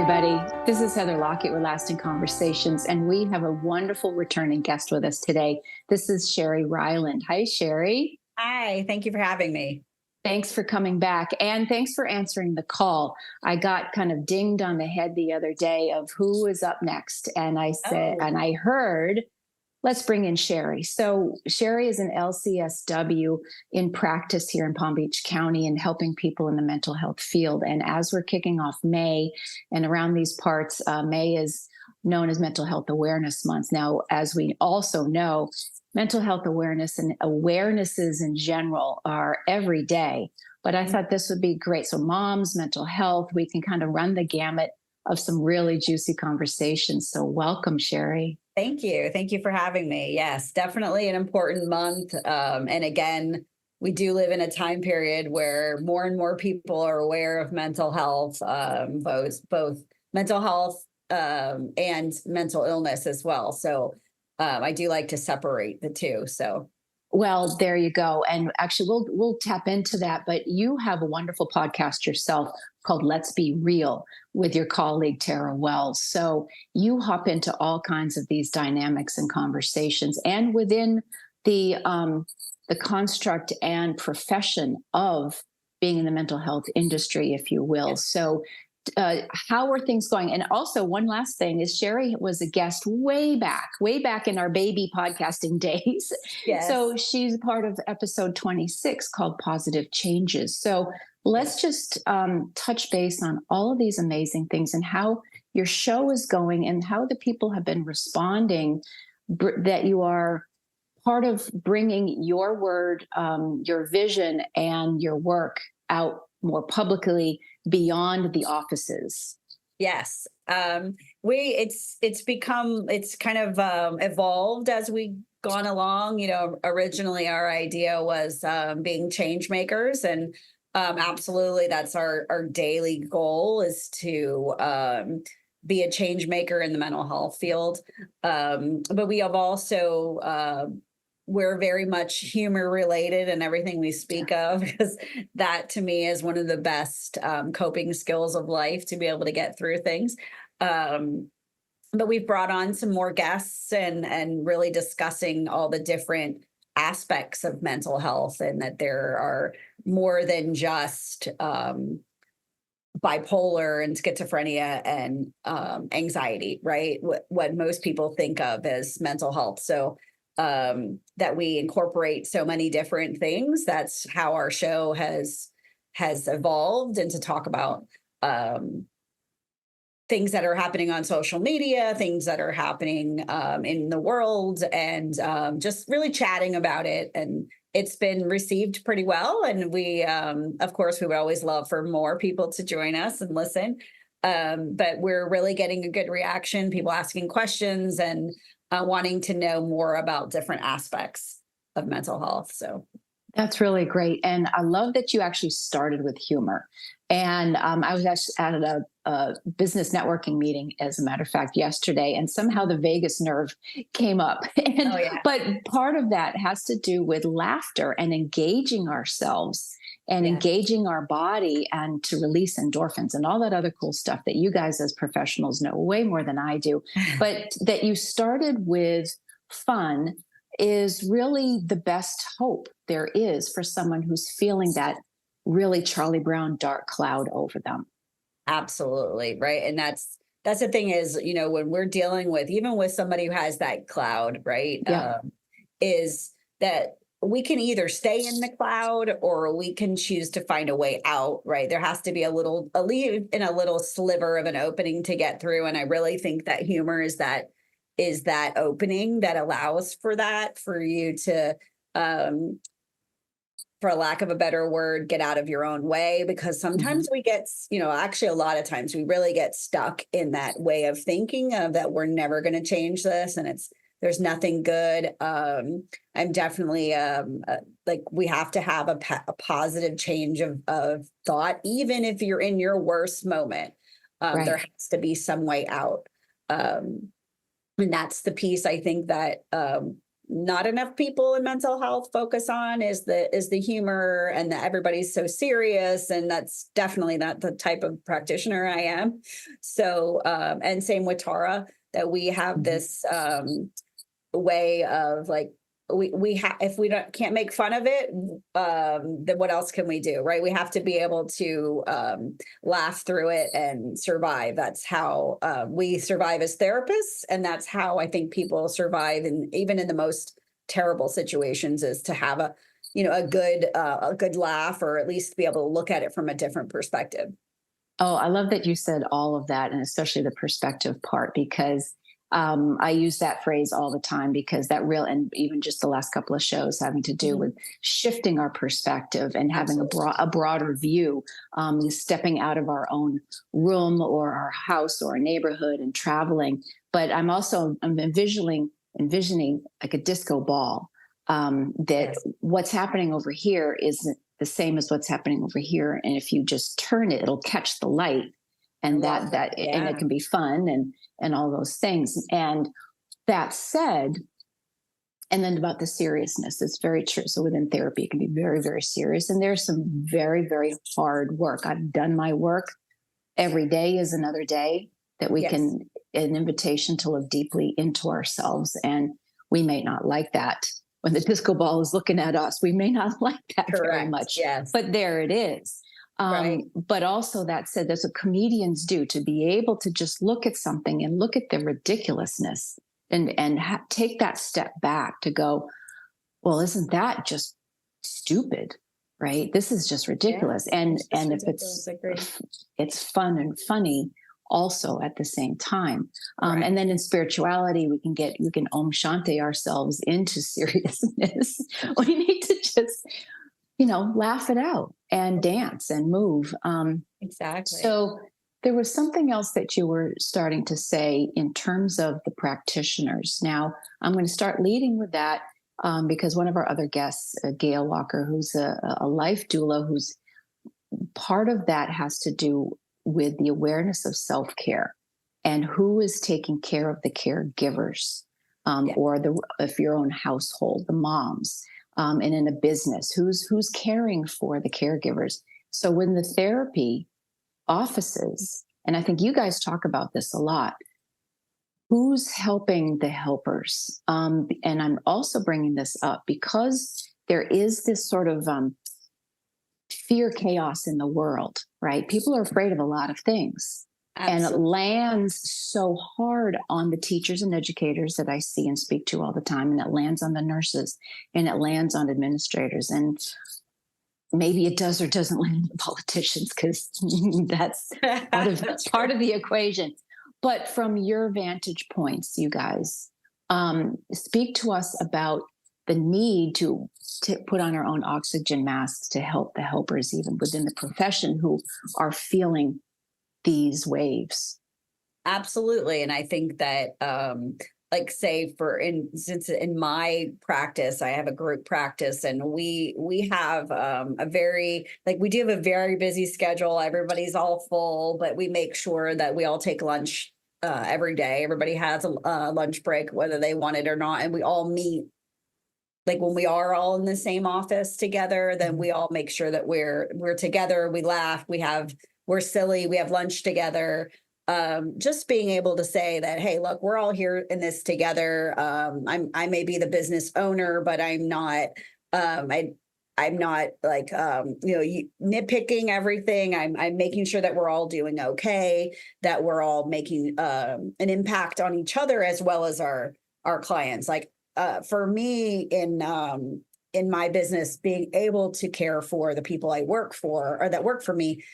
everybody. This is Heather Lockett with Lasting Conversations, and we have a wonderful returning guest with us today. This is Sheri Ryland. Hi, Sheri. Hi, thank you for having me. Thanks for coming back, and thanks for answering the call. I got kind of dinged on the head the other day of who is up next, and I heard, let's bring in Sheri. So Sheri is an LCSW in practice here in Palm Beach County and helping people in the mental health field. And as we're kicking off May, and around these parts, May is known as Mental Health Awareness Month. Now, as we also know, mental health awareness and awarenesses in general are every day. But I thought this would be great. So moms, mental health, we can kind of run the gamut of some really juicy conversations. So welcome, Sheri. Thank you. Thank you for having me. Yes, definitely an important month. And again, we do live in a time period where more and more people are aware of mental health, both mental health and mental illness as well. So I do like to separate the two. So. Well, there you go. And actually, we'll tap into that. But you have a wonderful podcast yourself called Let's Be Real with your colleague, Tara Wells. So you hop into all kinds of these dynamics and conversations, and within the construct and profession of being in the mental health industry, if you will. Yes. So how are things going? And also, one last thing is Sheri was a guest way back in our baby podcasting days. Yes. So she's part of episode 26 called Positive Changes. So let's just touch base on all of these amazing things and how your show is going and how the people have been responding, that you are part of bringing your word, your vision and your work out more publicly beyond the offices. Yes. It's kind of evolved as we gone along. You know, originally our idea was being change makers, and absolutely that's our daily goal is to be a change maker in the mental health field. But we have also we're very much humor related in everything we speak of, because that to me is one of the best coping skills of life, to be able to get through things. But we've brought on some more guests and really discussing all the different aspects of mental health, and that there are more than just bipolar and schizophrenia and anxiety, right? What most people think of as mental health. So that we incorporate so many different things. That's how our show has evolved, and to talk about things that are happening on social media, things that are happening in the world, and just really chatting about it. And it's been received pretty well. And we, of course, we would always love for more people to join us and listen. But we're really getting a good reaction, people asking questions and wanting to know more about different aspects of mental health. So that's really great. And I love that you actually started with humor. And I was actually at a business networking meeting, as a matter of fact, yesterday, and somehow the vagus nerve came up. But part of that has to do with laughter and engaging ourselves and engaging our body, and to release endorphins and all that other cool stuff that you guys as professionals know way more than I do. But that you started with fun is really the best hope there is for someone who's feeling that really Charlie Brown dark cloud over them. Absolutely. Right. And that's the thing is, you know, when we're dealing with, even with somebody who has that cloud, right, is that we can either stay in the cloud or we can choose to find a way out, right? There has to be a little sliver of an opening to get through. And I really think that humor is that opening that allows for that, for you to, for lack of a better word, get out of your own way. Because sometimes we get, actually a lot of times we really get stuck in that way of thinking of that we're never going to change this. And there's nothing good. I'm definitely like, we have to have a positive change of thought, even if you're in your worst moment. There has to be some way out. And that's the piece I think that not enough people in mental health focus on is the humor, and that everybody's so serious. And that's definitely not the type of practitioner I am. So, and same with Tara, that we have this way of like, we have, if we can't make fun of it, then what else can we do, right? We have to be able to laugh through it and survive. That's how we survive as therapists, and that's how I think people survive, and even in the most terrible situations, is to have a a good laugh, or at least be able to look at it from a different perspective. Oh, I love that you said all of that, and especially the perspective part, because I use that phrase all the time, because and even just the last couple of shows having to do with shifting our perspective and having a broader view, stepping out of our own room or our house or a neighborhood and traveling. But I'm envisioning like a disco ball, that what's happening over here isn't the same as what's happening over here. And if you just turn it, it'll catch the light. And and it can be fun and all those things. And that said, and then about the seriousness, it's very true. So within therapy, it can be very, very serious. And there's some very, very hard work. I've done my work. Every day is another day that we can, an invitation to look deeply into ourselves. And we may not like that. When the disco ball is looking at us, we may not like that very much. Yes. But there it is. Right. But also, that said, that's what comedians do, to be able to just look at something and look at the ridiculousness and take that step back to go, well, isn't that just stupid? Right. This is just ridiculous. And if it's fun and funny also at the same time. And then in spirituality, we can Om Shanti ourselves into seriousness. We need to just, laugh it out and dance and move. Exactly. So there was something else that you were starting to say in terms of the practitioners. Now, I'm going to start leading with that because one of our other guests, Gail Walker, who's a life doula, who's part of that has to do with the awareness of self-care and who is taking care of the caregivers, or if your own household, the moms. And in a business, who's caring for the caregivers. So when the therapy offices, and I think you guys talk about this a lot, who's helping the helpers? And I'm also bringing this up because there is this sort of fear, chaos in the world, right? People are afraid of a lot of things. Absolutely. And it lands so hard on the teachers and educators that I see and speak to all the time. And it lands on the nurses, and it lands on administrators. And maybe it does or doesn't land on the politicians, because that's part of the equation. But from your vantage points, you guys, speak to us about the need to put on our own oxygen masks to help the helpers, even within the profession, who are feeling these waves. Absolutely. And I think that, like, say, since in my practice, I have a group practice, and we have we do have a very busy schedule. Everybody's all full, but we make sure that we all take lunch every day. Everybody has a lunch break, whether they want it or not. And we all meet. Like, when we are all in the same office together, then we all make sure that we're together. We laugh. We're silly. We have lunch together. Just being able to say that, hey, look, we're all here in this together. I may be the business owner, but I'm not. I'm not like nitpicking everything. I'm making sure that we're all doing okay. That we're all making an impact on each other as well as our clients. Like for me in my business, being able to care for the people I work for or that work for me.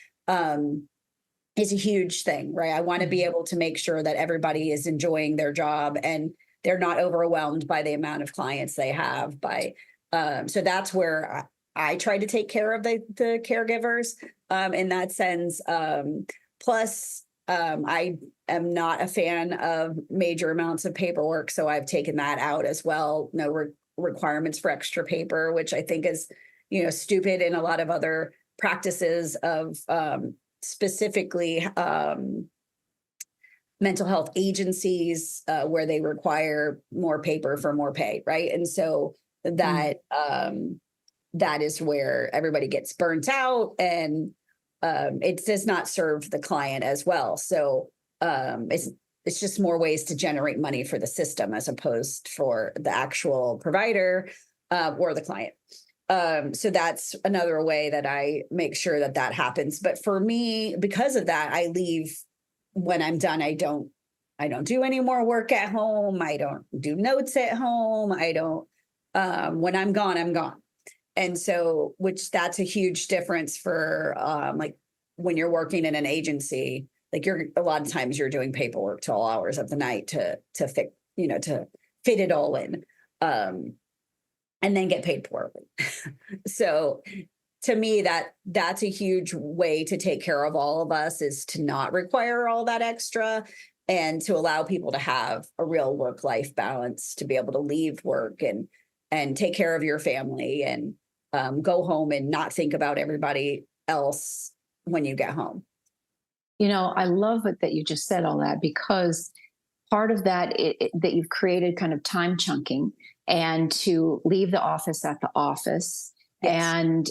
Is a huge thing, right? I want to be able to make sure that everybody is enjoying their job and they're not overwhelmed by the amount of clients they have. So that's where I try to take care of the caregivers in that sense. Plus, I am not a fan of major amounts of paperwork, so I've taken that out as well. No requirements for extra paper, which I think is, stupid in a lot of other practices of specifically mental health agencies where they require more paper for more pay, right? And so that that is where everybody gets burnt out, and it does not serve the client as well. So it's just more ways to generate money for the system as opposed for the actual provider or the client. So that's another way that I make sure that that happens. But for me, because of that, I leave when I'm done. I don't do any more work at home. I don't do notes at home. I don't, when I'm gone, I'm gone. And so, which that's a huge difference for like when you're working in an agency, like a lot of times you're doing paperwork till all hours of the night to fit, to fit it all in. And then get paid poorly. So to me, that's a huge way to take care of all of us, is to not require all that extra and to allow people to have a real work-life balance, to be able to leave work and take care of your family and go home and not think about everybody else when you get home. I love it that you just said all that, because part of that, that you've created kind of time chunking and to leave the office at the office. Yes. And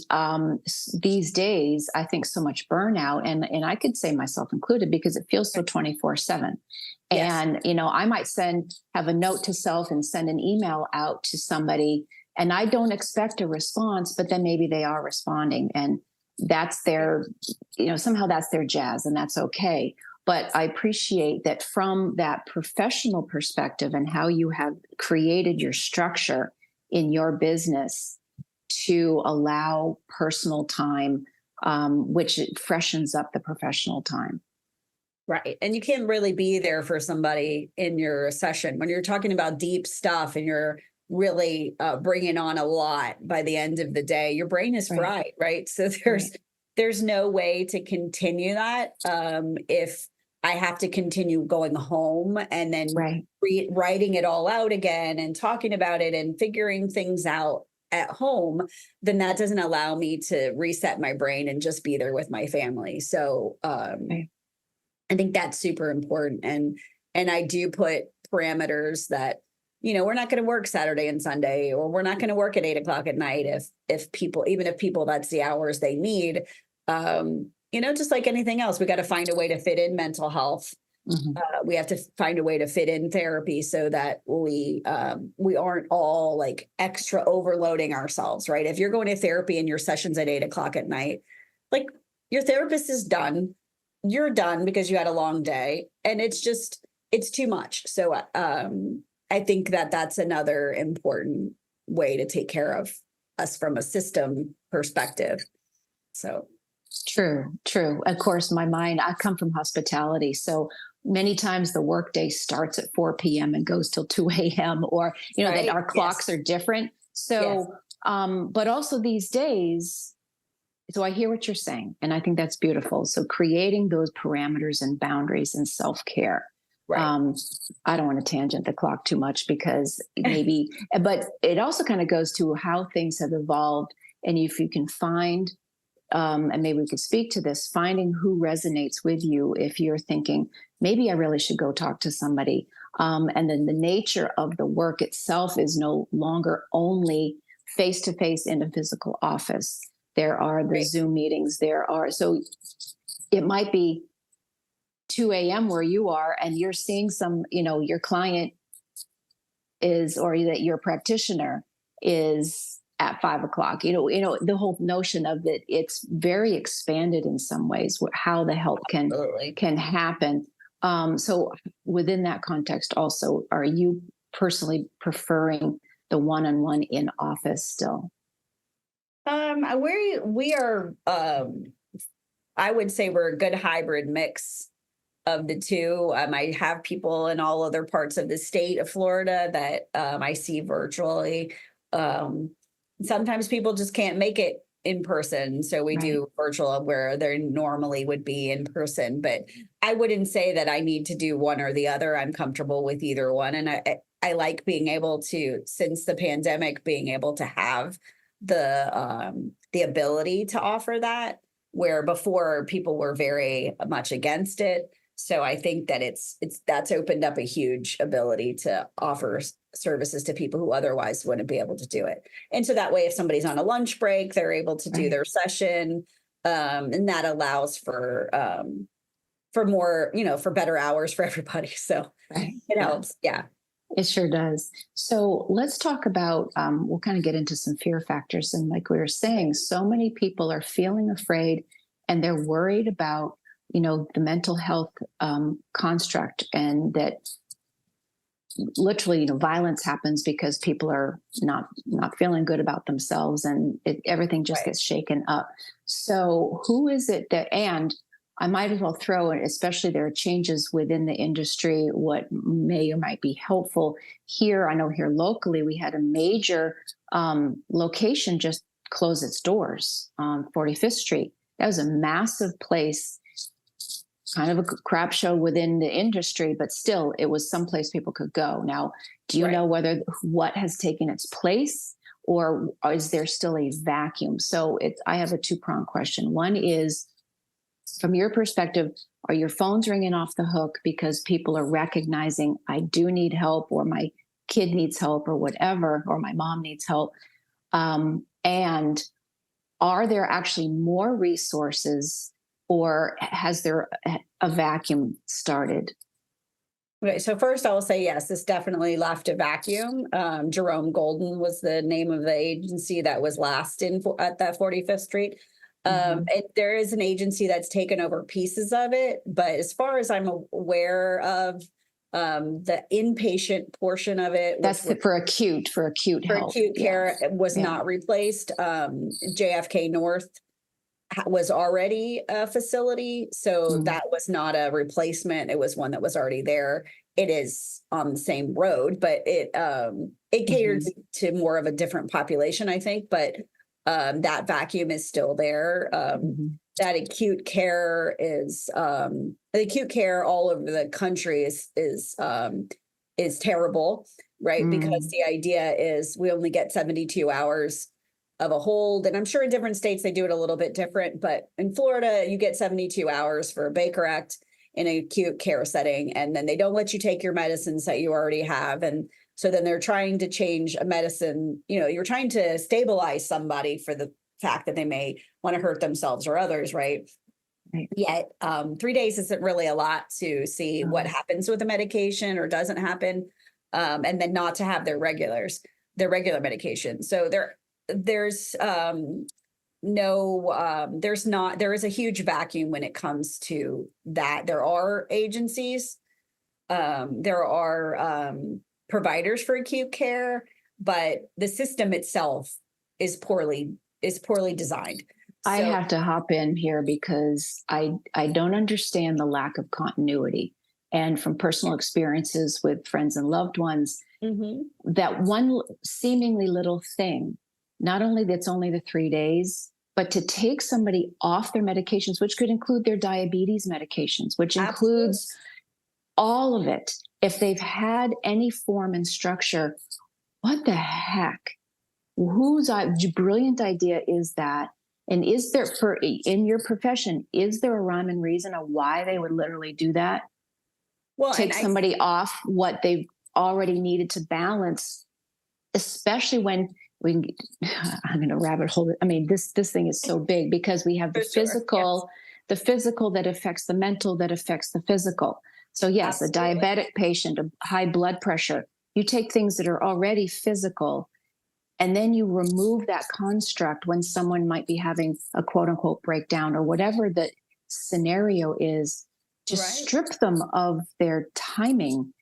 these days, I think so much burnout, and I could say myself included, because it feels so 24/7. Yes. And, I might have a note to self and send an email out to somebody, and I don't expect a response, but then maybe they are responding, and that's their, somehow that's their jazz, and that's okay. But I appreciate that from that professional perspective and how you have created your structure in your business to allow personal time, which freshens up the professional time. Right. And you can't really be there for somebody in your session when you're talking about deep stuff and you're really bringing on a lot. By the end of the day, your brain is fried, right? So there's no way to continue that if I have to continue going home and then writing it all out again and talking about it and figuring things out at home, then that doesn't allow me to reset my brain and just be there with my family. So I think that's super important. And I do put parameters that, we're not going to work Saturday and Sunday, or we're not going to work at 8:00 at night if people, that's the hours they need. Just like anything else, we got to find a way to fit in mental health. Mm-hmm. We have to find a way to fit in therapy so that we aren't all like extra overloading ourselves, right? If you're going to therapy and your session's at 8:00 at night, like your therapist is done, you're done because you had a long day, and it's too much. So I think that's another important way to take care of us from a system perspective. So. True. Of course, I come from hospitality. So many times the workday starts at 4 p.m. and goes till 2 a.m. or, that our clocks are different. So, but also these days, so I hear what you're saying, and I think that's beautiful. So creating those parameters and boundaries and self-care. Right. I don't want to tangent the clock too much, because maybe, but it also kind of goes to how things have evolved. And if you can find, and maybe we could speak to this, finding who resonates with you. If you're thinking, maybe I really should go talk to somebody. And then the nature of the work itself is no longer only face-to-face in a physical office. There are the Zoom meetings. So it might be 2 a.m. where you are, and you're seeing your client is, or that your practitioner is at 5 o'clock, the whole notion of that, it's very expanded in some ways, how the help can happen. So within that context also, are you personally preferring the one-on-one in office still? We are, I would say we're a good hybrid mix of the two. I have people in all other parts of the state of Florida that I see virtually. Sometimes people just can't make it in person. So we do virtual where they normally would be in person. But I wouldn't say that I need to do one or the other. I'm comfortable with either one. And I like being able to, since the pandemic, being able to have the ability to offer that, where before people were very much against it. So I think that that's opened up a huge ability to offer services to people who otherwise wouldn't be able to do it. And so that way, if somebody's on a lunch break, they're able to do their session. And that allows for more, for better hours for everybody. So it helps. Yeah. It sure does. So let's talk about, we'll kind of get into some fear factors. And like we were saying, so many people are feeling afraid and they're worried about, the mental health construct, and that literally, violence happens because people are not feeling good about themselves, and everything just gets shaken up. So who is it that, and I might as well throw in, especially there are changes within the industry, what may or might be helpful here. I know here locally, we had a major location just close its doors on 45th Street. That was a massive place, kind of a crap show within the industry, but still it was someplace people could go. Now, do you know what has taken its place, or is there still a vacuum? So I have a two-pronged question. One is, from your perspective, are your phones ringing off the hook because people are recognizing I do need help, or my kid needs help, or whatever, or my mom needs help? And are there actually more resources, or has there a vacuum started? Okay, so first I will say, yes, this definitely left a vacuum. Jerome Golden was the name of the agency that was last at that 45th Street. And there is an agency that's taken over pieces of it, but as far as I'm aware of, the inpatient portion of it, that's for acute care, was not replaced. JFK North was already a facility, so that was not a replacement. It was one that was already there. It is on the same road, but it caters to more of a different population, I think. But that vacuum is still there. That acute care is the acute care all over the country is terrible, right? Because the idea is we only get 72 hours of a hold. And I'm sure in different states they do it a little bit different, but in Florida, you get 72 hours for a Baker Act in an acute care setting. And then they don't let you take your medicines that you already have. And so then they're trying to change a medicine, you're trying to stabilize somebody for the fact that they may want to hurt themselves or others, right? Yet 3 days isn't really a lot to see what happens with the medication or doesn't happen. And then not to have their regular medication. So there is a huge vacuum when it comes to that. There are agencies, there are providers for acute care, but the system itself is poorly designed. I have to hop in here because I don't understand the lack of continuity. And from personal experiences with friends and loved ones, that one seemingly little thing, not only that's only the 3 days, but to take somebody off their medications, which could include their diabetes medications, which includes all of it. If they've had any form and structure, what the heck? Whose brilliant idea is that? And is there, in your profession, is there a rhyme and reason of why they would literally do that? Well, take somebody off what they've already needed to balance, especially when I'm going to rabbit hole it. I mean, this thing is so big because we have the physical that affects the mental, that affects the physical. So yes, a diabetic patient, a high blood pressure, you take things that are already physical, and then you remove that construct when someone might be having a quote unquote breakdown or whatever the scenario is, to strip them of their timing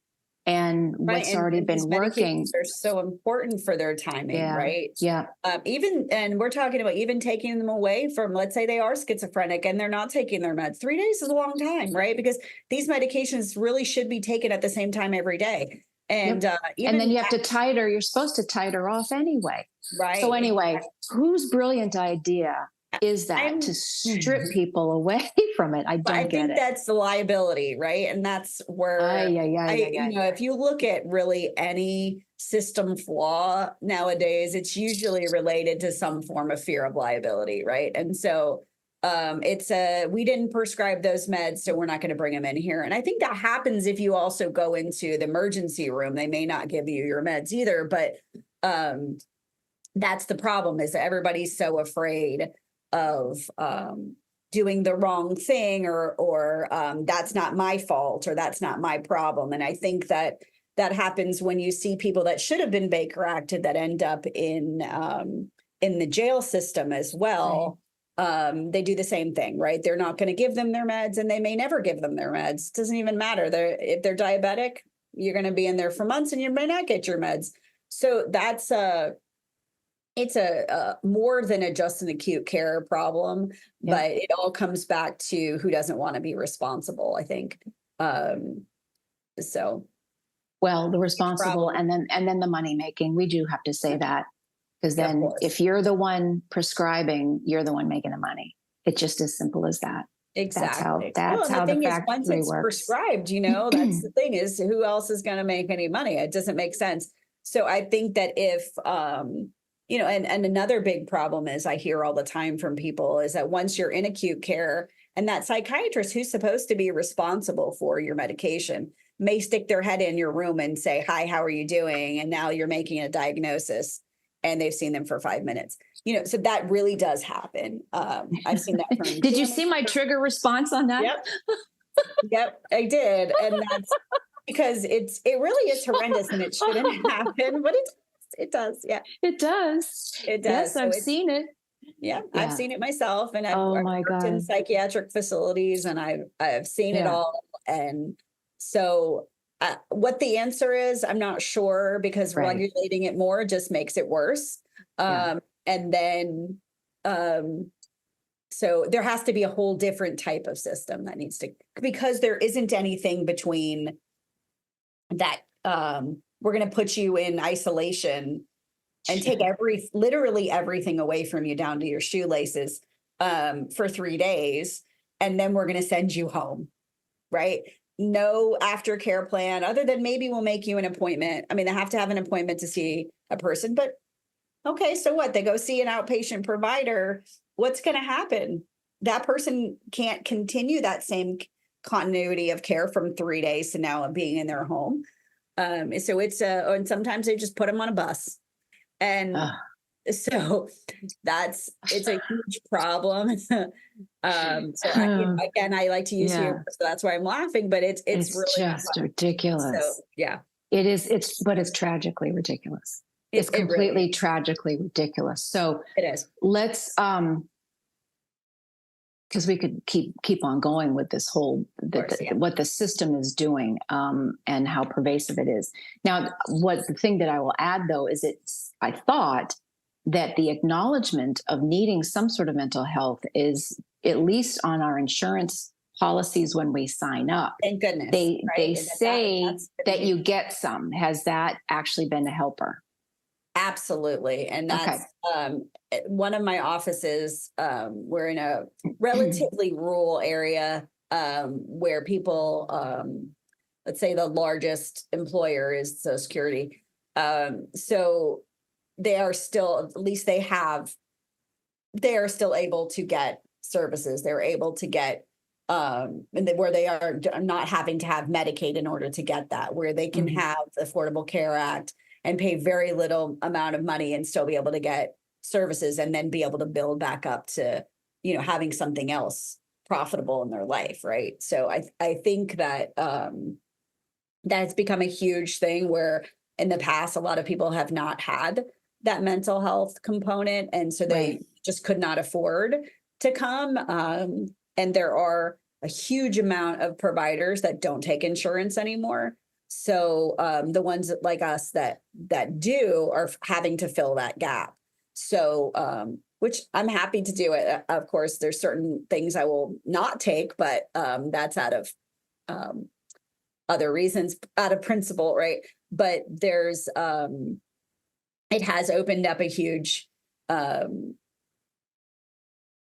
and what's already been working. They're so important for their timing, right? Yeah. And we're talking about even taking them away from, let's say they are schizophrenic and they're not taking their meds. 3 days is a long time, right? Because these medications really should be taken at the same time every day. And and then you have to titer. You're supposed to titer off anyway. Right. So anyway, whose brilliant idea is that to strip people away from it? I think that's the liability, right? And that's where if you look at really any system flaw nowadays, it's usually related to some form of fear of liability, right? And so we didn't prescribe those meds, so we're not going to bring them in here. And I think that happens if you also go into the emergency room. They may not give you your meds either, but that's the problem, is that everybody's so afraid of doing the wrong thing, or that's not my fault, or that's not my problem. And I think that happens when you see people that should have been Baker acted that end up in the jail system as well. Right. They do the same thing, right? They're not going to give them their meds, and they may never give them their meds. It doesn't even matter. If they're diabetic, you're going to be in there for months and you may not get your meds. So it's a more than just an acute care problem, but it all comes back to who doesn't want to be responsible, I think. Well, the responsible and then the money making, we do have to say that, because then if you're the one prescribing, you're the one making the money. It's just as simple as that. Exactly. That's how the factory once it's works. Prescribed, that's the thing, is who else is going to make any money? It doesn't make sense. So I think that if, and another big problem is, I hear all the time from people, is that once you're in acute care, and that psychiatrist who's supposed to be responsible for your medication may stick their head in your room and say, "Hi, how are you doing?" And now you're making a diagnosis, and they've seen them for 5 minutes. So that really does happen. I've seen that from Did you see my trigger response on that? Yep, I did. And that's because it really is horrendous, and it shouldn't happen, but it does. Yeah, it does. It does. Yes, I've seen it. Yeah, I've seen it myself, and I've worked in psychiatric facilities, and I've seen it all. And so what the answer is, I'm not sure, because regulating it more just makes it worse. And then, so there has to be a whole different type of system that needs to, because there isn't anything between that. We're going to put you in isolation and take literally everything away from you down to your shoelaces for 3 days. And then we're going to send you home, right? No aftercare plan, other than maybe we'll make you an appointment. I mean, they have to have an appointment to see a person, but okay, so what? They go see an outpatient provider. What's going to happen? That person can't continue that same continuity of care from 3 days to now being in their home. So and sometimes they just put them on a bus. And so it's a huge problem. Again, I like to use humor, so that's why I'm laughing, but it's really just ridiculous. So, yeah, it is. But it's tragically ridiculous. It's completely really tragically ridiculous. So it is. Let's, because we could keep on going with this whole, what the system is doing, and how pervasive it is. Now, the thing that I will add, though, is I thought that the acknowledgement of needing some sort of mental health is at least on our insurance policies when we sign up. Thank goodness. They say that you get some. Has that actually been a helper? Absolutely. And that's one of my offices. We're in a relatively rural area where people, let's say the largest employer is Social Security. So they are still, at least they are still able to get services. They're able to get, where they are not having to have Medicaid in order to get that, where they can have the Affordable Care Act and pay very little amount of money and still be able to get services, and then be able to build back up to, having something else profitable in their life. Right. So I think that, that's become a huge thing, where in the past, a lot of people have not had that mental health component. And so they just could not afford to come. And there are a huge amount of providers that don't take insurance anymore. So the ones like us that do are having to fill that gap. So, which I'm happy to do it. Of course, there's certain things I will not take, but that's out of other reasons, out of principle, right? But there's, it has opened up a huge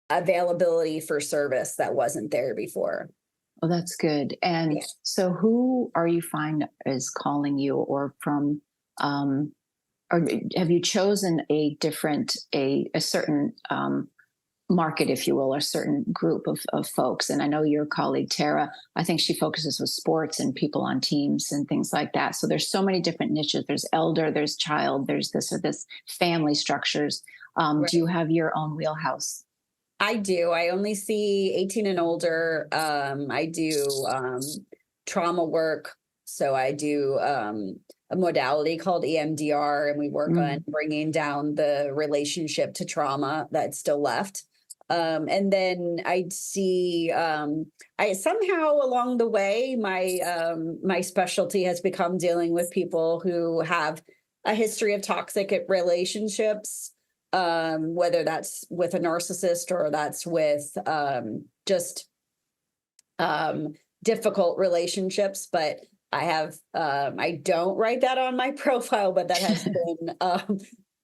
availability for service that wasn't there before. Well, that's good. And so who are you find is calling you, or from, or have you chosen a certain market, if you will, a certain group of folks. And I know your colleague, Tara, I think she focuses with sports and people on teams and things like that. So there's so many different niches. There's elder, there's child, there's this or this, family structures. Right. Do you have your own wheelhouse? I do. I only see 18 and older. I do trauma work. So I do a modality called EMDR, and we work on bringing down the relationship to trauma that's still left. And then I see, I somehow along the way, my specialty has become dealing with people who have a history of toxic relationships, whether that's with a narcissist or that's with just difficult relationships. But I have, I don't write that on my profile, but that has been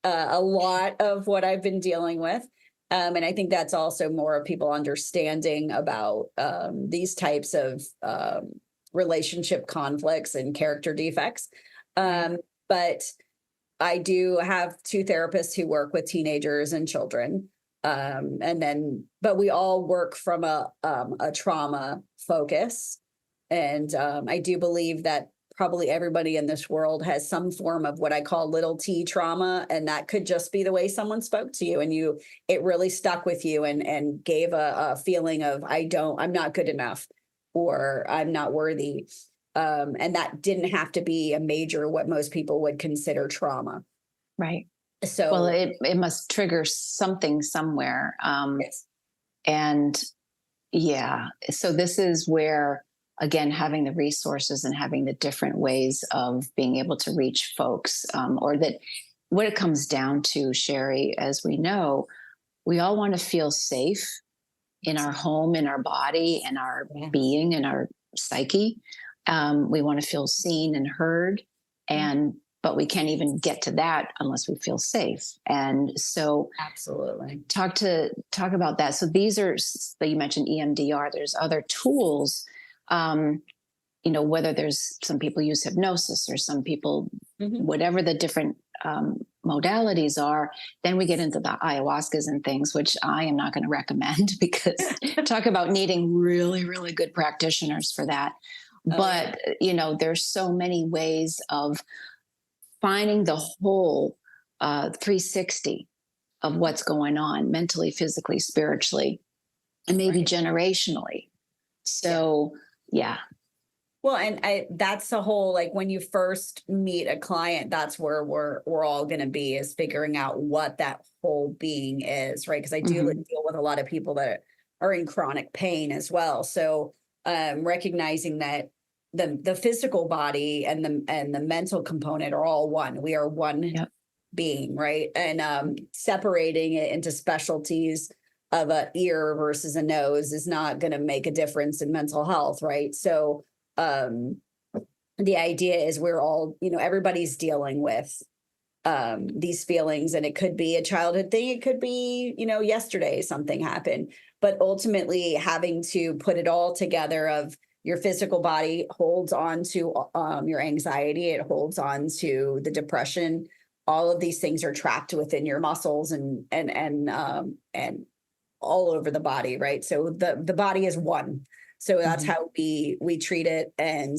a lot of what I've been dealing with. And I think that's also more of people understanding about these types of relationship conflicts and character defects. But I do have 2 therapists who work with teenagers and children. But we all work from a trauma focus. And I do believe that probably everybody in this world has some form of what I call little t trauma. And that could just be the way someone spoke to you and it really stuck with you and gave a feeling of, I'm not good enough, or I'm not worthy. And that didn't have to be a major, what most people would consider trauma. Right. So, well, it must trigger something somewhere. Yes. And yeah, so this is where, again, having the resources and having the different ways of being able to reach folks, or that what it comes down to, Sheri, as we know, we all want to feel safe in our home, in our body, in our being, in our psyche. We want to feel seen and heard, but we can't even get to that unless we feel safe. And so absolutely talk about that. So these are, you mentioned EMDR, there's other tools, whether there's some people use hypnosis or some people, whatever the different modalities are, then we get into the ayahuascas and things, which I am not going to recommend because talk about needing really, really good practitioners for that. But, there's so many ways of finding the whole 360 of what's going on mentally, physically, spiritually, and maybe generationally. So, yeah. Well, and that's the whole, like when you first meet a client, that's where we're all going to be, is figuring out what that whole being is, right? Because I do deal with a lot of people that are in chronic pain as well. So recognizing that the physical body and the mental component are all one. We are one being, right? And separating it into specialties of an ear versus a nose is not going to make a difference in mental health, right? So the idea is we're all, everybody's dealing with these feelings, and it could be a childhood thing. It could be, yesterday something happened, but ultimately having to put it all together of your physical body holds on to your anxiety. It holds on to the depression. All of these things are trapped within your muscles and all over the body, right? So the body is one. So that's how we treat it, and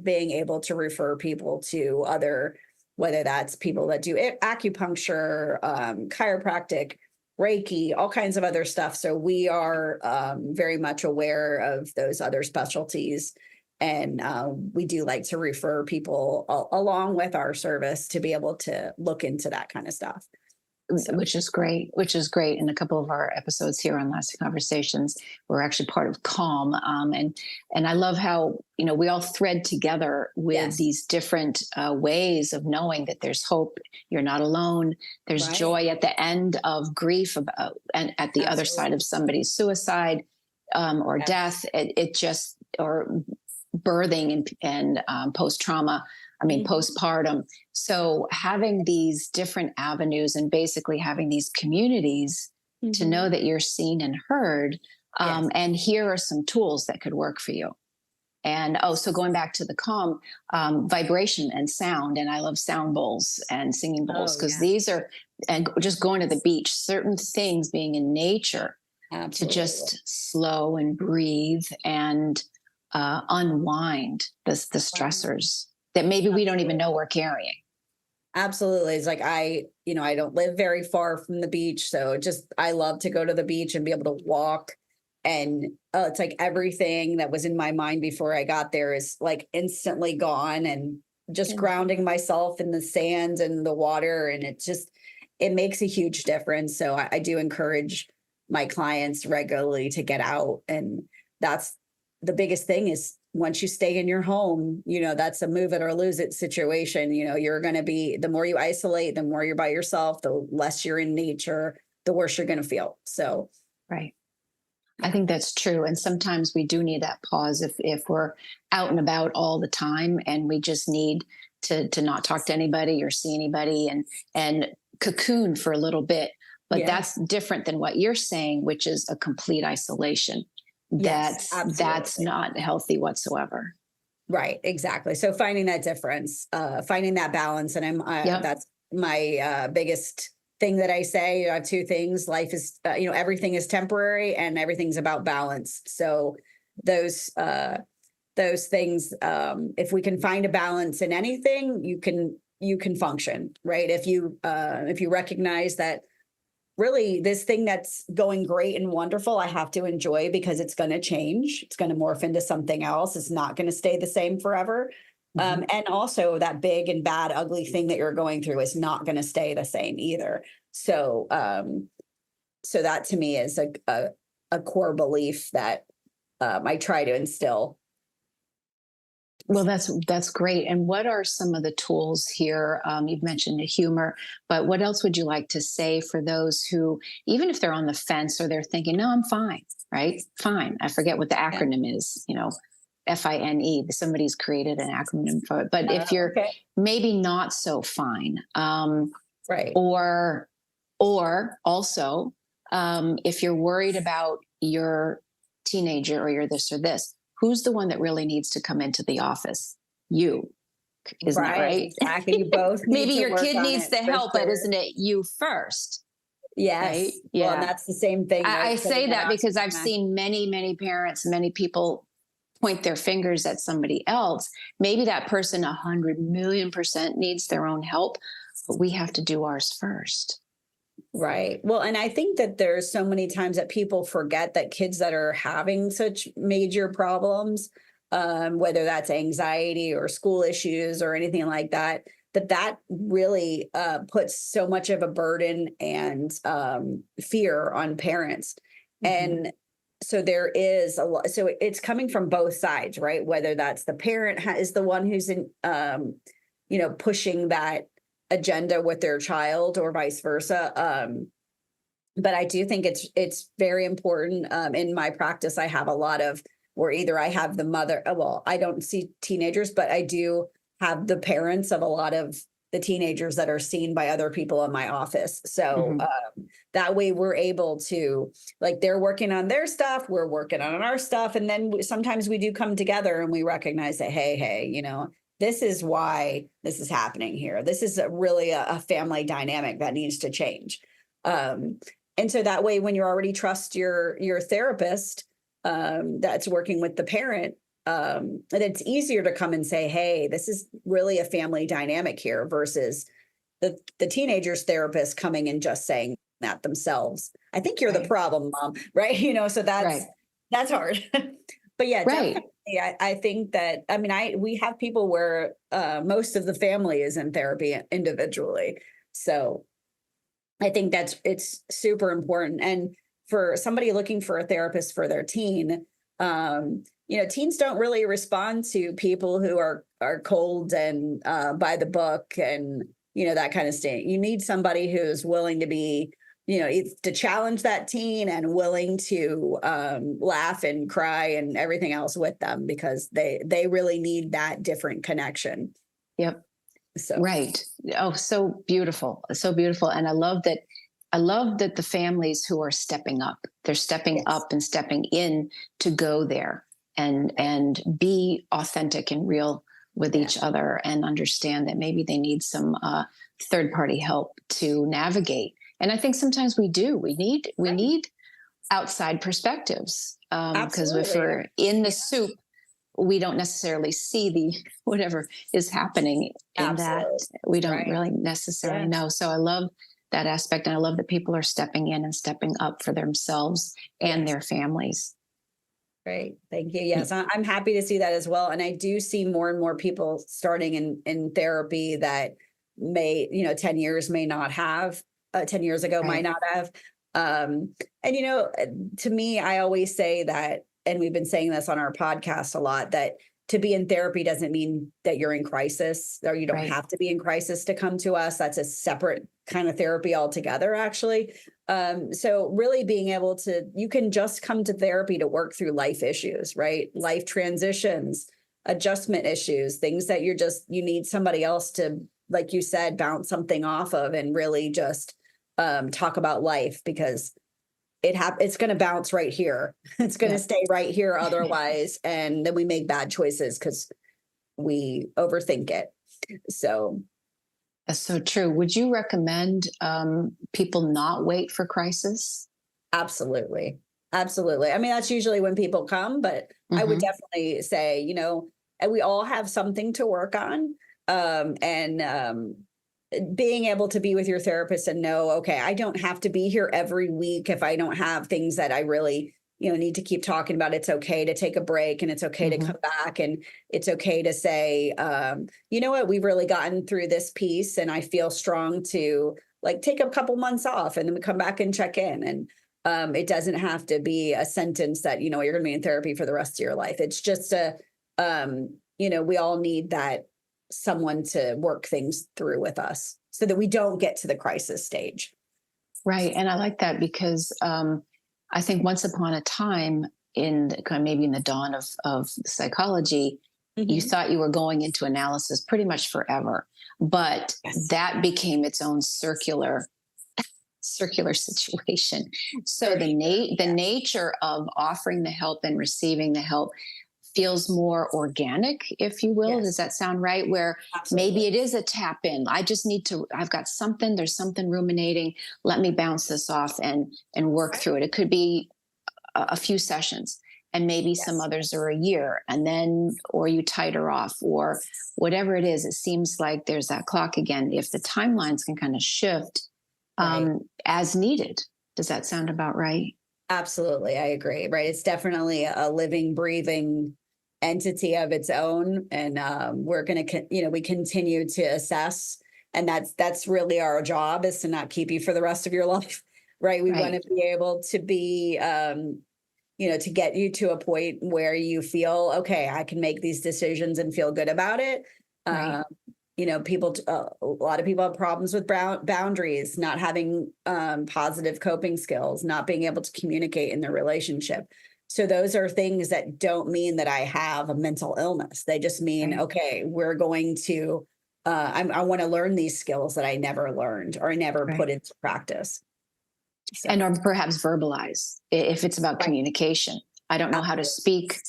being able to refer people to other, whether that's people that do acupuncture, chiropractic, Reiki, all kinds of other stuff. So we are very much aware of those other specialties, and we do like to refer people along with our service to be able to look into that kind of stuff. So. Which is great. In a couple of our episodes here on Lasting Conversations, we're actually part of Calm. And I love how, we all thread together with these different ways of knowing that there's hope. You're not alone. There's joy at the end of grief and at the other side of somebody's suicide or death. It just, or birthing and post-trauma. Postpartum. So having these different avenues and basically having these communities to know that you're seen and heard. And here are some tools that could work for you. And so going back to the Calm, vibration and sound. And I love sound bowls and singing bowls because these are, and just going to the beach, certain things being in nature to Absolutely. just slow and breathe and unwind the Right. stressors that maybe we don't even know we're carrying. Absolutely. It's like I don't live very far from the beach, so just I love to go to the beach and be able to walk. And it's like everything that was in my mind before I got there is like instantly gone, and just Good. grounding myself in the sand and the water, and it makes a huge difference. So I do encourage my clients regularly to get out, and that's the biggest thing is once you stay in your home, that's a move it or lose it situation. You're going to be, the more you isolate, the more you're by yourself, the less you're in nature, the worse you're going to feel. So, Right. I yeah. think that's true. And sometimes we do need that pause if we're out and about all the time and we just need to not talk to anybody or see anybody and cocoon for a little bit. But Yeah. that's different than what you're saying, which is a complete isolation. Yes, That's absolutely. not healthy whatsoever. Right. Exactly. So finding that difference, finding that balance. And Yep. that's my biggest thing that I say. I have two things. Life is, everything is temporary and everything's about balance. So those, those things, if we can find a balance in anything, you can function, right? If you recognize that really this thing that's going great and wonderful, I have to enjoy because it's going to change, it's going to morph into something else, it's not going to stay the same forever. Mhm. And also that big and bad ugly thing that you're going through is not going to stay the same either. So that to me is a core belief that I try to instill. Well, that's great. And what are some of the tools here? You've mentioned the humor, but what else would you like to say for those who, even if they're on the fence or they're thinking, "No, I'm fine," right? Fine. I forget what the Yeah. acronym is. FINE. Somebody's created an acronym for it. But if you're Okay. maybe not so fine, Right. or also if you're worried about your teenager or your this or this, who's the one that really needs to come into the office? You. Isn't that Right. right? Exactly. You both need Maybe to your work kid on needs it the for help, but sure. isn't it you first? Right? Yes. Well, and Yeah. that's the same thing, I right? Putting say that that because I've oxygen. seen many, many parents, many people point their fingers at somebody else. Maybe that person 100 million% needs their own help, but we have to do ours first. Right. Well, and I think that there's so many times that people forget that kids that are having such major problems, whether that's anxiety or school issues or anything like that, that really puts so much of a burden and fear on parents. Mhm. And so there is a lot. So it's coming from both sides, right? Whether that's the parent is the one who's pushing that agenda with their child or vice versa. But I do think it's very important. In my practice, I have a lot of where either I have the mother. Well, I don't see teenagers, but I do have the parents of a lot of the teenagers that are seen by other people in my office. So Mhm. that way we're able to, like, they're working on their stuff, we're working on our stuff, and then sometimes we do come together and we recognize that, hey, this is why this is happening here. This is really a family dynamic that needs to change. Um, and so that way, when you already trust your therapist that's working with the parent, and it's easier to come and say, hey, this is really a family dynamic here versus the teenager's therapist coming and just saying that themselves. I think you're the Right. problem, mom, right? So Right. that's hard. But yeah, Right. definitely. I think that, I mean, we have people where most of the family is in therapy individually. So I think it's super important. And for somebody looking for a therapist for their teen, teens don't really respond to people who are cold and by the book and that kind of thing. You need somebody who's willing to be, to challenge that teen and willing to laugh and cry and everything else with them because they really need that different connection. Yep. So Right. Oh, so beautiful. So beautiful. And I love that the families who are stepping up, they're stepping yes. up and stepping in to go there and be authentic and real with Yeah. each other and understand that maybe they need some third party help to navigate. And I think sometimes we do. We need outside perspectives. Because if Absolutely. we're in the Yeah, soup, we don't necessarily see the whatever is happening in that. absolutely. We don't Right. really necessarily Yeah. know. So I love that aspect. And I love that people are stepping in and stepping up for themselves and Yes. their families. Great. Thank you. Yes, I'm happy to see that as well. And I do see more and more people starting in therapy that may, 10 years may not have, 10 years ago might Right. not have. And, to me, I always say that, and we've been saying this on our podcast a lot, that to be in therapy doesn't mean that you're in crisis, or you don't Right. have to be in crisis to come to us. That's a separate kind of therapy altogether, actually. So really being able to, you can just come to therapy to work through life issues, right? Life transitions, adjustment issues, things that you need somebody else to, like you said, bounce something off of and really just talk about life, because it's going to bounce right here. It's going to Yeah. stay right here otherwise. And then we make bad choices because we overthink it. So That's so true. Would you recommend people not wait for crisis? absolutely. Absolutely. I mean, that's usually when people come, but I would Hmm. definitely say, and we all have something to work on. And being able to be with your therapist and know, okay, I don't have to be here every week if I don't have things that I really, need to keep talking about. It's okay to take a break, and it's okay to Hmm. come back, and it's okay to say, you know what, we've really gotten through this piece and I feel strong to like take a couple months off and then we come back and check in. And it doesn't have to be a sentence that, you're going to be in therapy for the rest of your life. It's just we all need that someone to work things through with us so that we don't get to the crisis stage. Right. And I like that because I think once upon a time, maybe in the dawn of psychology, you Mhm. thought you were going into analysis pretty much forever. But Yes. that became its own circular situation. So For the sure. the Yes. nature of offering the help and receiving the help feels more organic, if you will. Does Yes. that sound right? Where maybe Absolutely. it is a tap in. I've got something, there's something ruminating. Let me bounce this off and work Right. through it. It could be a few sessions, and maybe some Yes. others are a year, and then, or you titer off, or whatever it is. It seems like there's that clock again. If the timelines can kind of shift Right. as needed. Does that sound about right? Absolutely. I agree. Right. It's definitely a living, breathing entity of its own. And we're going to, we continue to assess. And that's really our job, is to not keep you for the rest of your life. Right. We want Right. to be able to be, to get you to a point where you feel, okay, I can make these decisions and feel good about it. Right. Um, a lot of people have problems with boundaries, not having positive coping skills, not being able to communicate in their relationship. So those are things that don't mean that I have a mental illness. They just mean, Right. okay, we're going to, I want to learn these skills that I never learned or I never put Right. into practice. And So, or perhaps verbalize if it's about right. communication. I don't know how to Absolutely. speak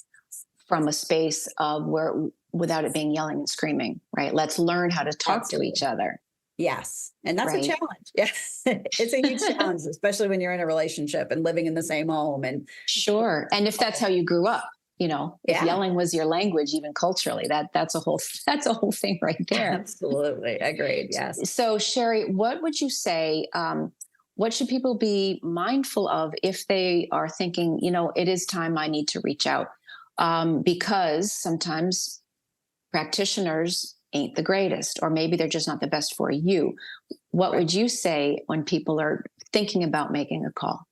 from a space of where without it being yelling and screaming, right? Let's learn how to talk to each Absolutely. other, Yes. And that's a right? challenge. Yes. It's a huge challenge, especially when you're in a relationship and living in the same home. And Sure. And if that's how you grew up, if yeah, yelling was your language, even culturally, that's a whole that's a whole thing right there. absolutely. Agreed. Yes. So, Sheri, what would you say? What should people be mindful of if they are thinking, it is time I need to reach out? Because sometimes practitioners ain't the greatest, or maybe they're just not the best for you. What Right. would you say when people are thinking about making a call?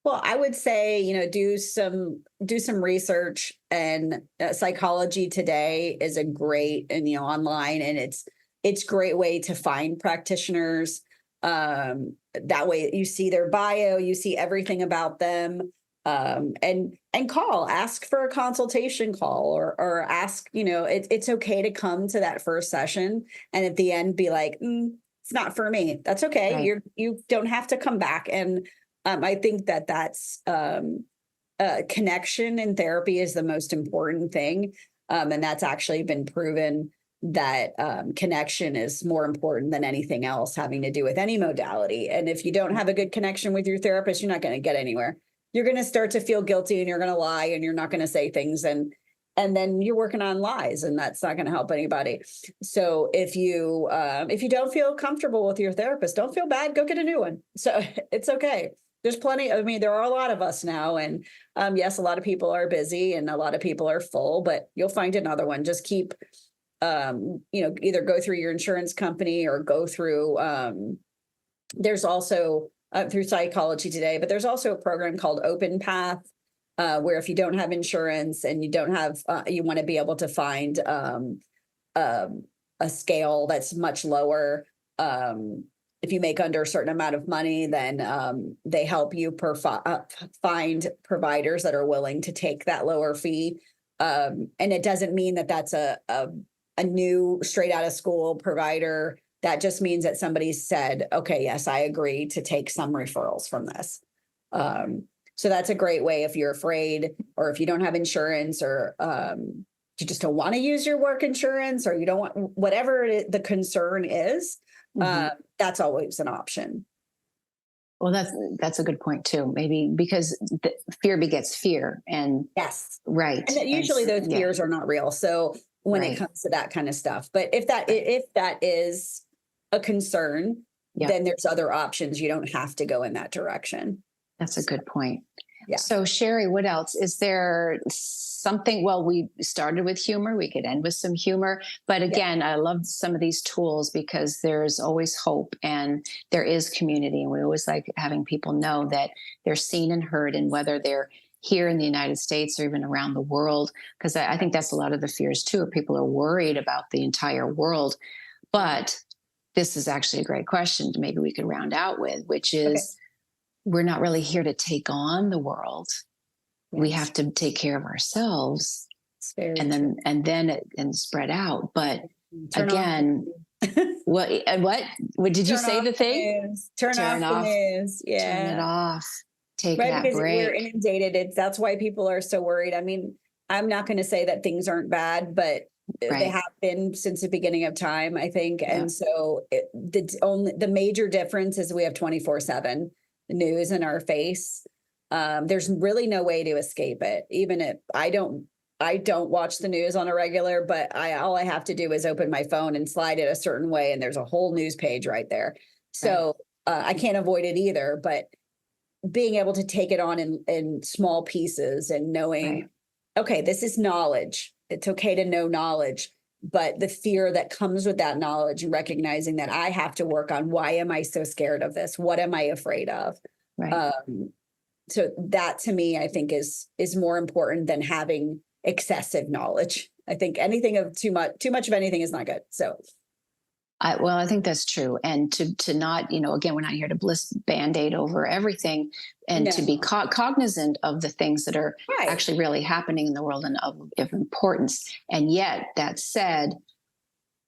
Well, I would say, do some research, and Psychology Today is a great, and online, and it's great way to find practitioners. That way you see their bio, you see everything about them. And ask for a consultation call, or ask, it's okay to come to that first session and at the end be like, it's not for me. That's okay. Right. You don't have to come back. And I think that's connection in therapy is the most important thing. And that's actually been proven that connection is more important than anything else having to do with any modality. And if you don't have a good connection with your therapist, you're not going to get anywhere. you're going to start to feel guilty and you're going to lie and you're not going to say things. And then you're working on lies, and that's not going to help anybody. So if you don't feel comfortable with your therapist, don't feel bad, go get a new one. So it's okay. There's plenty. I mean, there are a lot of us now, and yes, a lot of people are busy and a lot of people are full, but you'll find another one. Just keep, either go through your insurance company or go through, there's also through Psychology Today, but there's also a program called Open Path, where if you don't have insurance and you don't have, you want to be able to find a scale that's much lower. If you make under a certain amount of money, then they help you find providers that are willing to take that lower fee. And it doesn't mean that that's a new straight out of school provider. That just means that somebody said, okay, yes, I agree to take some referrals from this. So that's a great way if you're afraid, or if you don't have insurance, or you just don't want to use your work insurance, or you don't want, whatever the concern is, that's always an option. Well, that's a good point too. Maybe because fear begets fear, and yes, right. And usually those fears are not real. So when it comes to that kind of stuff, but if that is a concern, then there's other options. You don't have to go in that direction. That's a good point. Yeah. So Sheri, what else? Is there something, well, we started with humor, we could end with some humor, but again, I love some of these tools because there's always hope and there is community. And we always like having people know that they're seen and heard, and whether they're here in the United States or even around the world, because I think that's a lot of the fears too. People are worried about the entire world, but this is actually a great question maybe we could round out with, which is, we're not really here to take on the world. Yes. We have to take care of ourselves, and then it can spread out. But again, what did you say? The thing? Turn off the news. Yeah, turn it off. Take that because break. We're inundated. That's why people are so worried. I mean, I'm not going to say that things aren't bad, but they have been since the beginning of time, I think. Yeah. And so the major difference is we have 24/7 news in our face. There's really no way to escape it. Even if I don't watch the news on a regular, but all I have to do is open my phone and slide it a certain way, and there's a whole news page right there. So I can't avoid it either. But being able to take it on in small pieces and knowing, okay, this is knowledge. It's okay to know knowledge, but the fear that comes with that knowledge, and recognizing that I have to work on, why am I so scared of this? What am I afraid of? Right. So that to me, I think is more important than having excessive knowledge. I think anything of too much of anything is not good. So. I think that's true. And to not, again, we're not here to Band-Aid over everything, and to be cognizant of the things that are actually really happening in the world and of importance. And yet, that said,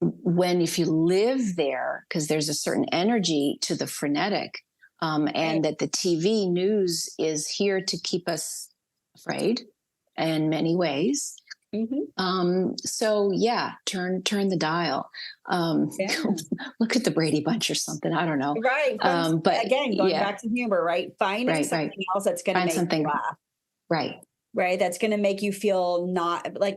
if you live there, because there's a certain energy to the frenetic, and that the TV news is here to keep us afraid in many ways. So turn the dial. Look at the Brady Bunch or something. I don't know. Right. But again, going back to humor, right? Finding something else that's going to make you laugh. Right. Right. That's going to make you feel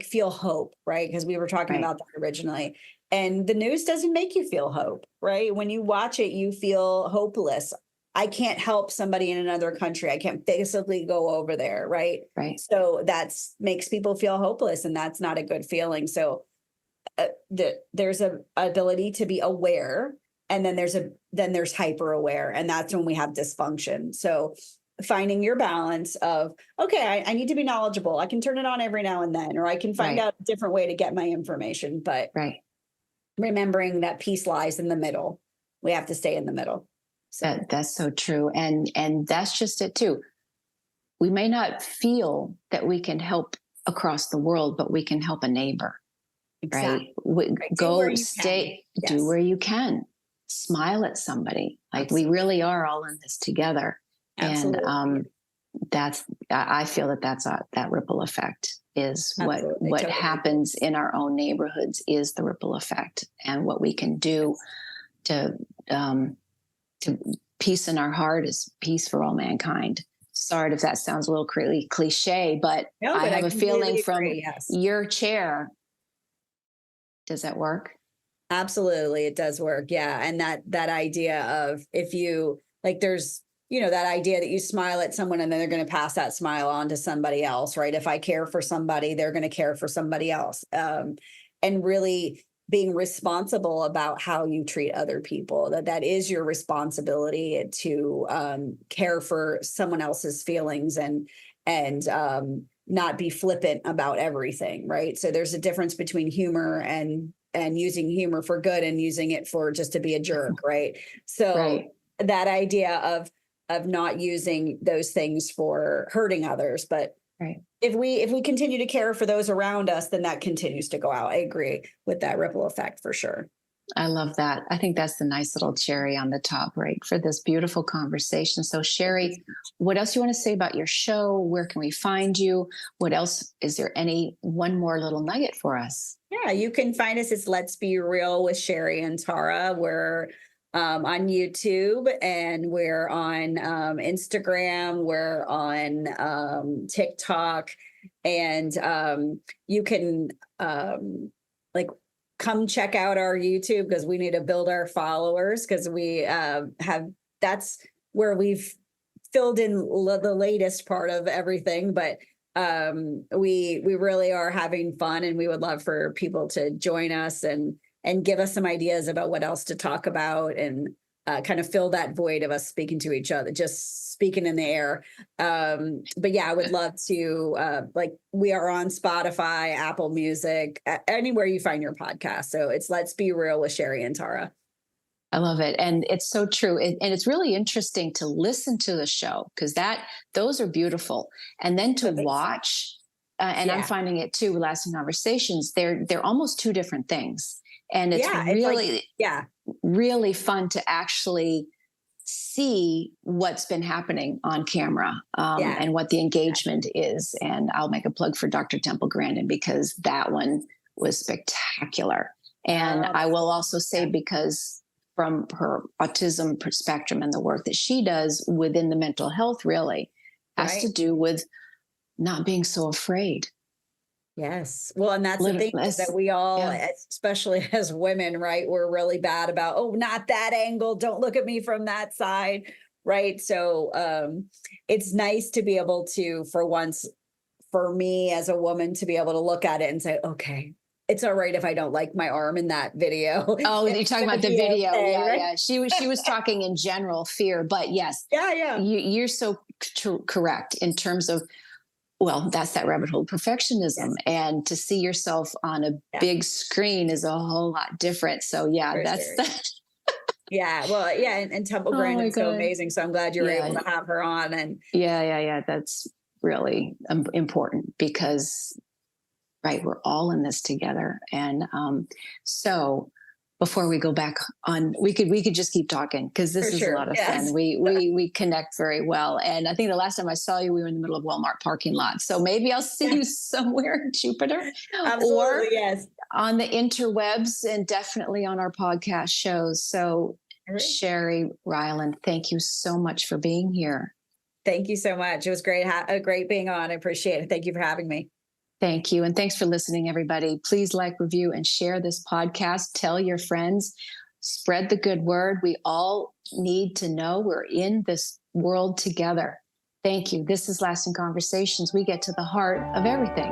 feel hope. Right. Because we were talking about that originally. And the news doesn't make you feel hope. Right. When you watch it, you feel hopeless. I can't help somebody in another country. I can't physically go over there. Right. Right. So makes people feel hopeless, and that's not a good feeling. So there's a ability to be aware, and then there's hyper aware, and that's when we have dysfunction. So finding your balance of, okay, I need to be knowledgeable. I can turn it on every now and then, or I can find out a different way to get my information. But remembering that peace lies in the middle. We have to stay in the middle. That's so true. And that's just it too. We may not feel that we can help across the world, but we can help a neighbor. Exactly. Right? Do where you can. Smile at somebody. Like we really are all in this together. Absolutely. And I feel that ripple effect is what happens in our own neighborhoods is the ripple effect, and what we can do to peace in our heart is peace for all mankind. sorry if that sounds a little cliche, but No, I but I have a feeling completely from agree. Yes. your chair. Does that work? Absolutely, it does work. Yeah, and that idea of, if you like, there's, that idea that you smile at someone and then they're going to pass that smile on to somebody else, right? If I care for somebody, they're going to care for somebody else. And really being responsible about how you treat other people, that is your responsibility to care for someone else's feelings, and not be flippant about everything, right? So there's a difference between humor and using humor for good and using it for just to be a jerk, right? So Right. that idea of not using those things for hurting others, but Right. if we continue to care for those around us, then that continues to go out. I agree with that ripple effect for sure. I love that. I think that's the nice little cherry on the top, right, for this beautiful conversation. So, Sheri, what else you want to say about your show? Where can we find you? What else? Is there one more little nugget for us? Yeah, you can find us. It's Let's Be Real with Sheri and Tara. We're on YouTube, and we're on Instagram. We're on TikTok, and you can like come check out our YouTube, because we need to build our followers, because we have, that's where we've filled in the latest part of everything, but we really are having fun, and we would love for people to join us and give us some ideas about what else to talk about, and kind of fill that void of us speaking to each other, just speaking in the air. But yeah, I would love to, we are on Spotify, Apple Music, anywhere you find your podcast. So it's Let's Be Real with Sheri and Tara. I love it. And it's so true. And it's really interesting to listen to the show, because those are beautiful. And then to watch, and I'm finding it too, lasting conversations, they're almost two different things. And it's really fun to actually see what's been happening on camera, and what the engagement is. And I'll make a plug for Dr. Temple Grandin, because that one was spectacular. And I will also say, because from her autism spectrum and the work that she does within the mental health, really has to do with not being so afraid. Yes. Well, and that's the thing, is that we all, especially as women, right, we're really bad about, oh, not that angle. Don't look at me from that side. Right. So it's nice to be able to, for once, for me as a woman, to be able to look at it and say, okay, it's all right if I don't like my arm in that video. Oh, you're talking about the video. Okay, yeah, right? yeah. She was talking in general fear, but yes. Yeah. You're so correct in terms of, well, that's that rabbit hole, perfectionism. And to see yourself on a big screen is a whole lot different. So that's yeah. Well, yeah. And Temple Grandin's so amazing. So I'm glad you were able to have her on. And yeah. That's really important, because right, we're all in this together. And so before we go back on, we could just keep talking, because this is a lot of fun. We connect very well. And I think the last time I saw you, we were in the middle of Walmart parking lot. So maybe I'll see you somewhere in Jupiter. Absolutely, yes. On the interwebs, and definitely on our podcast shows. So Sheri Ryland, thank you so much for being here. Thank you so much. It was great being on. I appreciate it. Thank you for having me. Thank you. And thanks for listening, everybody. Please like, review, and share this podcast. Tell your friends. Spread the good word. We all need to know we're in this world together. Thank you. This is Lasting Conversations. We get to the heart of everything.